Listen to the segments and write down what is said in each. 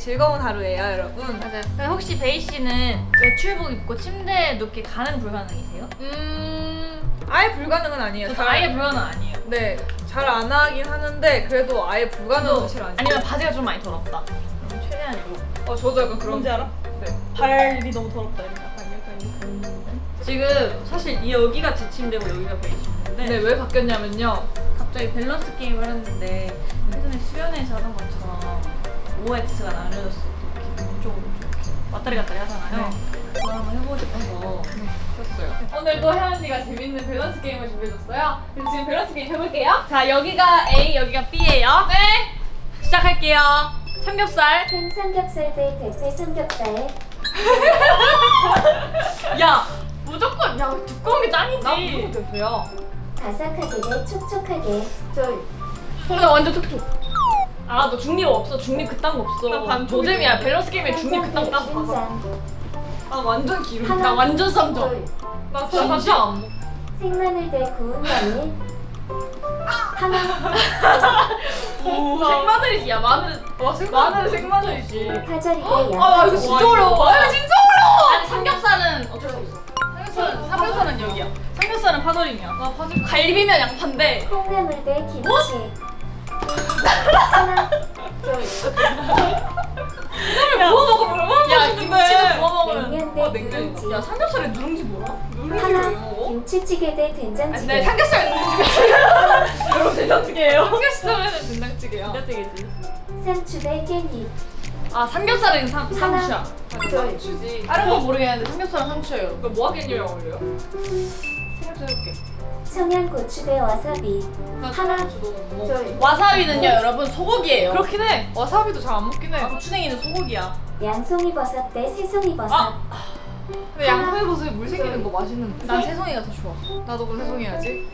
즐거운 하루예요, 여러분. 맞아요. 근데 혹시 베이 씨는 외출복 입고 침대에 눕기 가능 불가능이세요? 아예 불가능은 아니에요. 아예 불가능 아니에요. 네, 잘 안 하긴 하는데 그래도 아예 불가능은 사실 아니에요. 아니면 바지가 좀 많이 더럽다. 그럼 최대한 이거. 저도 약간 그런. 뭔지 알아? 네. 발이 너무 더럽다. 이런 약간. 지금 사실 여기가 제 침대고 여기가 베이 씨인데 네, 왜 바뀌었냐면요. 갑자기 밸런스 게임을 했는데 예전에 수련회에서 하던 것처럼 OX가 나뉘어졌을 때 이렇게 이쪽으로 이렇게 왔다리 갔다리 하잖아요. 그거 한번 해보고 싶어서 켰어요. 오늘도 혜연 언니가 재밌는 밸런스 게임을 준비해줬어요. 그래서 지금 밸런스 게임 해볼게요. 자, 여기가 A, 여기가 B예요. 네. 시작할게요. 삼겹살. 생삼겹살 대 대패 삼겹살. 야, 무조건 야 두꺼운 게 짱이지. 나 무조건 됐어요. 바삭하게 대 촉촉하게. 나 완전 툭툭. 아, 너 중립 없어. 중립 그딴 거 없어. 나 반쪽이지. 노잼이야. 밸런스 게임에 중립 그딴 거 따서 봐봐. 된장. 나 완전 기름. 하나, 나 완전 쌈장. 둘. 나 진짜 안 먹어. 생마늘 대 구운 마늘. 하나. 생마늘이지. 야, 마늘은 마늘은 생마늘이지. 파절이 대 아, 이거 진짜 양파절이. 어려워. 이거 진짜 어려워. 아니, 삼겹살은 어쩔 수 없어. 삼겹살은 여기야. 삼겹살은 파절이야. 나 파지. 갈비면 양파인데. 콩나물 대 김치. 하나. 둘. 구워 먹으면 얼마나 야, 맛있는데. 김치도 구워 먹으면. 냉면 대 냉면. 누룽지. 야, 삼겹살에 누룽지 뭐야? 하나. 김치찌개 대 된장찌개. 네, 삼겹살 여러분 된장찌개예요. 삼겹살에는 된장찌개야. 된장찌개지. 상추 대 깻잎. 아, 삼겹살은 상추야. 주지. 다른 건 모르겠는데 삼겹살은 상추예요. 이거 뭐 하겠냐고 어울려요? 생각해볼게. 청양고추 대 와사비. 나 하나. 주도 못 먹어. 둘. 와사비는요, 여러분 소고기예요. 그렇긴 해. 와사비도 잘 안 먹긴 해. 고추냉이는 소고기야. 양송이버섯 대 새송이버섯. 아. 근데 양파버섯에 물 생기는 거 맛있는데. 난 새송이가 더 좋아. 나도 그럼 새송해야지.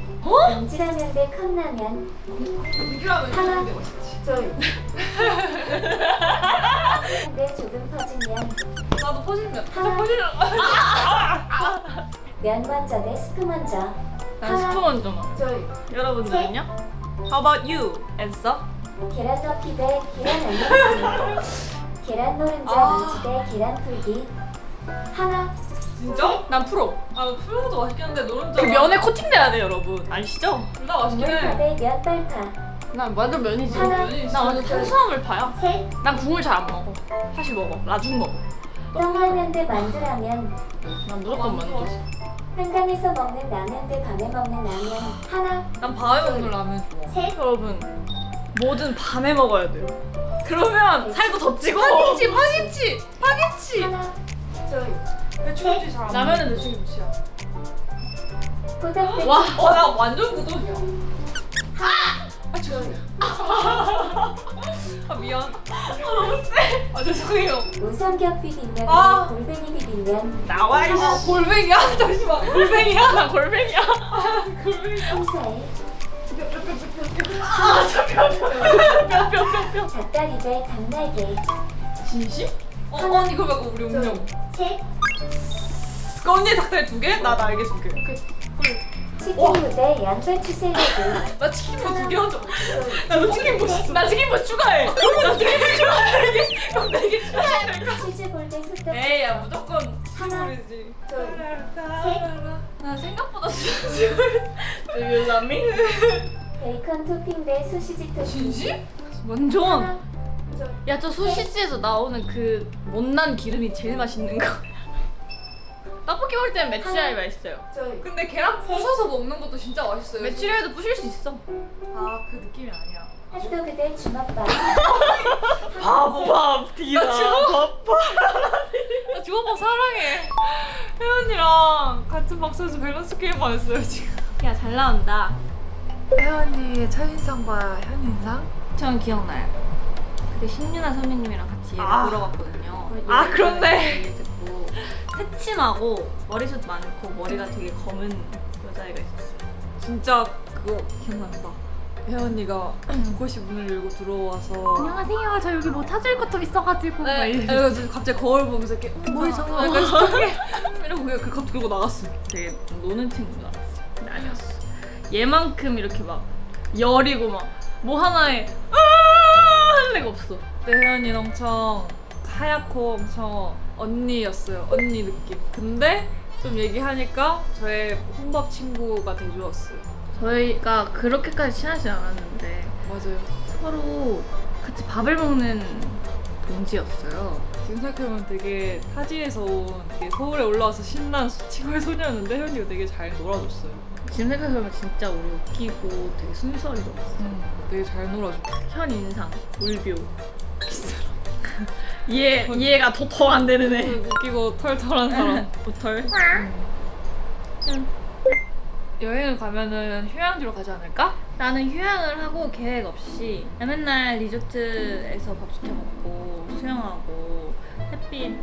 김치라면 대 컵라면. 이기라면 하나. 근데 맛있지. 둘. 대 조금 퍼진 면. 나도 퍼지면. 하나. 퍼지면. 면 먼저 대 스프 먼저. 난 스프 먼저만. 둘. 여러분들은요? How about you? answer? 계란 넣기 대 계란 안 넣기. 계란 노른자 무지 대 계란 풀기. 하나. 진짜? 난 프로. 아, 풀어도 맛있겠는데 노른자. 그 면에 코팅돼야 돼, 여러분. 아시죠? 둘다 맛있긴 물파 해. 대 면발파. 난 완전 면이지. 하나. 나 완전 탄수화물 파야. 셋. 난 국물 잘 안 먹어. 사실 먹어. 나중 먹어. 떡라면 대 만두라면. 난 무조건 만두. 한강에서 먹는 라면 대 밤에 먹는 라면. 하나. 난 밤에 먹는 라면 좋아. 셋. 여러분, 뭐든 밤에 먹어야 돼요. 그러면 살도 더 찌고. 파김치. 하나. 둘. 배추김치 잘안 먹어. 라면은 배추김치야. 호떡 대 와. 나 완전 구독이야. 아, 미안. 너무 세. 아, 죄송해요. 우삼겹 비빔면 아. 대 골뱅이 비빔면. 나와 이씨. 아, 골뱅이야? 잠시만. 골뱅이야? 나 골뱅이야. 홍사에 뼈. 닭다리 대 닭날개. 진심? 언니 그거 말고 우리 둘. 운명. 셋. 그 언니 닭다리 2개? 나 날개 2개. 치킨무 대 양배추 샐러드. 나 치킨무 2개 혼자 먹어. 둘. 나도 치킨무 있어. 나 치킨무 추가해. 나 치킨무 추가해. 그럼 4개 추가해. 치즈볼 대 소떡. 에이, 야 무조건 하나. 치킨무지. 둘. 나 생각보다 수줍을. Do you love me? 베이컨 토핑 대 소시지 토핑. 진심? 완전. 하나. 둘. 야, 저 소시지에서 나오는 그 못난 기름이 제일 맛있는 거. 떡볶이 먹을 때는 메추리알이 맛있어요. 둘. 근데 계란 부숴서 먹는 것도 진짜 맛있어요. 메추리알도 부실 수 있어. 아, 그 느낌이 아니야. 핫도그 대 주먹밥. 밥밥 디다. 나 주먹밥 사랑해. 혜연이랑 같은 박스에서 밸런스 게임만 했어요 지금. 야, 잘 나온다. 혜연이의 첫인상 봐 현인상? 저는 기억나요. 그때 신유나 선배님이랑 같이 얘를 아. 보러 갔거든요. 아, 그렇네. 얘기 듣고 새침하고 머리숱 많고 머리가 되게 검은 여자애가 있었어요. 진짜 그거 기억난다. 혜연이가 옷이 문을 열고 들어와서 안녕하세요. 저 여기 뭐 찾을 것도 있어가지고. 네. 그래서 갑자기 거울 보면서 이렇게 뭐 있어? 약간 시청해 이러고 그냥 갑자기 그러고 나갔어. 되게 노는 친구인 줄 알았어. 근데 아니었어. 얘만큼 이렇게 막 여리고 막 뭐 하나에 하는 애가 없어. 그때 혜연이는 엄청 하얗고 엄청 언니였어요. 언니 느낌. 근데 좀 얘기하니까 저의 혼밥 친구가 돼주었어요. 저희가 그렇게까지 친하지 않았는데 맞아요. 서로 같이 밥을 먹는 동지였어요. 지금 생각해보면 되게 타지에서 온 되게 서울에 올라와서 신난 친구의 소녀였는데 혜연이가 되게 잘 놀아줬어요. 지금 생각해보면 진짜 우리 웃기고 되게 순수하게 놀았어. 되게 잘 놀아줬어. 현 인상, 울뷰, 이해가 도통 안 되는 애. 웃기고 털털한 사람. 보털. 여행을 가면은 휴양지로 가지 않을까? 나는 휴양을 하고 계획 없이 맨날 리조트에서 밥 시켜 먹고 수영하고 햇빛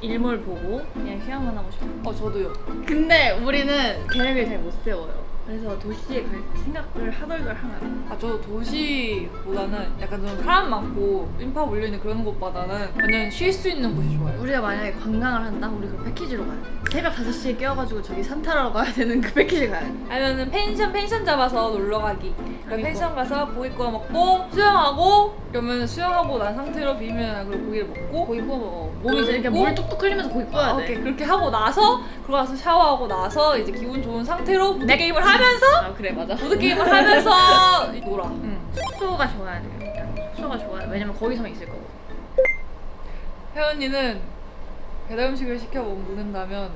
일몰 보고 그냥 휴양만 하고 싶어. 저도요. 근데 우리는 계획을 잘 못 세워요. 그래서 도시에 갈 생각을 하덜덜 하나. 저 도시보다는 약간 좀 사람 많고 인파 몰려있는 그런 곳보다는 완전 쉴 수 있는 곳이 좋아요. 우리가 만약에 관광을 한다? 우리 그 패키지로 가야 돼. 새벽 5시에 깨워가지고 저기 산타라로 가야 되는 그 패키지 가야 돼. 아니면은 펜션 잡아서 놀러 가기. 아이고. 펜션 가서 고기 구워 먹고 수영하고 그러면 수영하고 난 상태로 비빔면 그리고 고기를 먹고 고기 구워 먹어. 몸이 이제 이렇게 먹고. 물 뚝뚝 흘리면서 고기 구워야 돼. 오케이 그렇게 하고 나서 그러고 나서 샤워하고 나서 이제 기분 좋은 상태로 보드 게임을 하면서 아 그래 맞아. 보드 게임을 하면서 놀아. 숙소가 좋아야 돼요. 일단. 숙소가 좋아요. 왜냐면 거기서만 있을 거고. 혜연이는 배달 음식을 시켜 먹는다면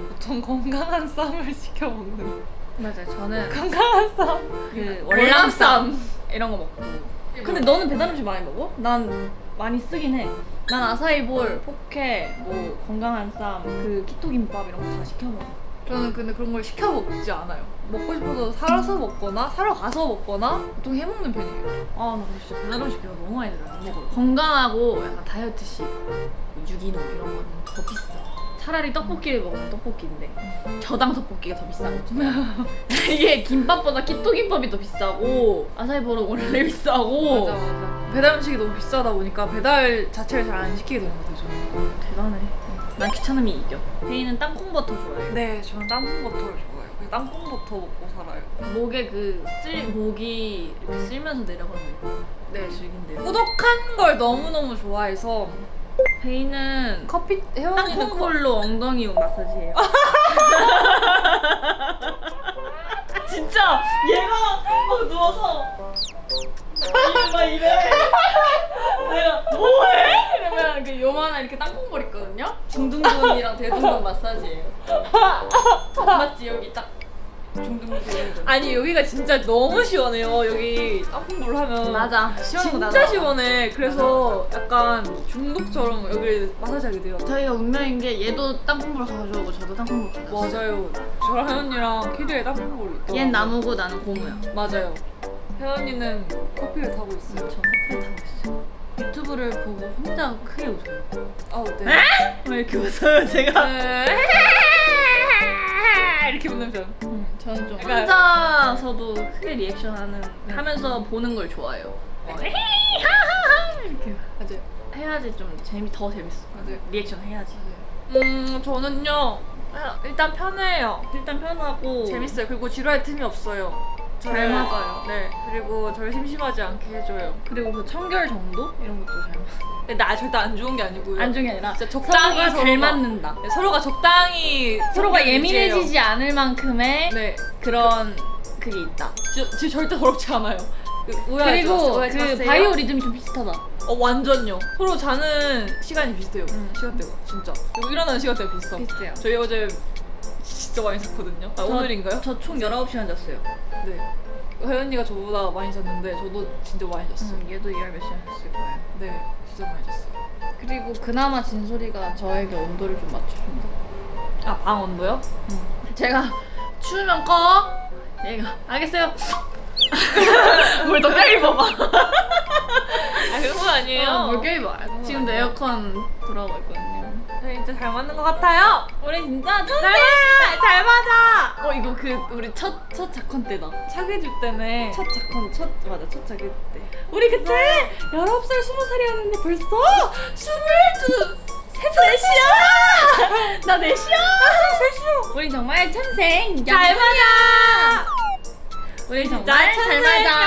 보통 건강한 쌈을 시켜 먹는. 맞아요. 저는 건강한 쌈. 그 월남쌈 이런 거 먹고. 근데 너는 배달 음식 많이 먹어? 난 많이 쓰긴 해. 난 아사이볼, 포케, 뭐 건강한 쌈, 그 키토 김밥 이런 거 다 시켜 먹어. 저는 근데 그런 걸 시켜 먹지 않아요. 먹고 싶어서 사서 먹거나 사러 가서 먹거나 보통 해 먹는 편이에요. 아, 나 근데 진짜 배달 음식 비가 너무 많이 들어요. 안 먹어요. 건강하고 약간 다이어트식, 유기농 이런 거는 더 비싸. 차라리 떡볶이를 먹으면 떡볶이인데 저당 떡볶이가 더 비싼 거죠. 이게 김밥보다 키토 김밥이 더 비싸고 아사이볼은 원래 비싸고. 맞아. 배달 음식이 너무 비싸다 보니까 배달 자체를 잘 안 시키게 되는 것 같아요. 저는. 대단해. 난 귀찮음이 이겨. 페이는 땅콩버터 좋아해요. 네, 저는 땅콩버터를 좋아해요. 그래서 땅콩버터 먹고 살아요. 목에 목이 이렇게 쓸면서 내려가는 네 즐긴대요. 꾸덕한 걸 너무너무 좋아해서 페이는 커피 혜원이는 땅콩볼로 엉덩이 마사지해요. 진짜 얘가 막 누워서 막 이래. 내가 뭐해? 이러면 그 요만한 이렇게 땅콩볼 있거든요. 중둔근이랑 대둔근 마사지예요. 맞지 여기 딱 중둔근 대둔근. 아니 여기가 진짜 너무 시원해요. 여기 땅콩물 하면 맞아. 시원한 거 진짜 나도 시원해. 그래서 약간 중독처럼 여기 마사지하게 돼요. 저희가 운명인 게 얘도 땅콩볼 가져오고 저도 땅콩볼 가져오고. 맞아요. 저랑 혜연이랑 키드에 땅콩물이 있더라고요. 얜 나무고 나는 고무야. 맞아요. 혜연이는 커피를 타고 있어요. 저 커피를 타고 있어요. 유튜브를 보고 혼자 크게 웃어요. 네. 왜 이렇게 웃어요 제가? 이렇게 웃는 편. 저는 좀 약간- 혼자서도 크게 리액션하는 하면서 보는 걸 좋아해요. 이렇게 맞아요. 해야지 좀 더 재밌어. 맞아요. 리액션 해야지. 저는요 일단 편해요. 일단 편하고 재밌어요. 그리고 지루할 틈이 없어요. 잘 맞아요. 네. 그리고 저를 심심하지 않게 해줘요. 그리고 그 청결 정도 이런 것도 잘 맞아. 근데 나 절대 안 좋은 게 아니고요. 안 좋은 게 아니라 진짜 적당히 서로가 잘 서로가- 맞는다. 네, 서로가 적당히 서로가 유지해요. 예민해지지 않을 만큼의 네. 그런 그게 있다. 진짜 절대 더럽지 않아요. 오해하지 그리고 마세요. 오해하지 그 마세요. 바이오 리듬이 좀 비슷하다. 완전요. 서로 자는 시간이 비슷해요. 시간대가 진짜. 그리고 일어나는 시간대가 비슷하고. 비슷해요. 저희 어제 진짜 많이 잤거든요. 오늘인가요? 저 총 19시간 잤어요. 네. 혜연이가 저보다 많이 잤는데 저도 진짜 많이 잤어요. 얘도 12몇 시간 잤을 거예요. 네, 진짜 많이 잤어요. 그리고 그나마 진솔이가 저에게 온도를 좀 맞춰준다. 방 온도요? 제가 추우면 꺼. 얘가 알겠어요. 뭘 더 껴입어봐. 그런 건 아니에요. 뭘 껴입어. 지금도 에어컨 돌아가고 있거든요. 저희 진짜 잘 맞는 것 같아요. 우리 진짜 잘 맞아. 이거 그 우리 첫 자컨 때다. 사귀어줄 때네. 첫 자기 때. 우리 그때 19살, 20살이었는데 벌써 22, 4시야. 나 4시야. 4시요. 우리 정말 천생. 잘 맞아. 우리 진짜 정말 잘 천생연분. 맞아.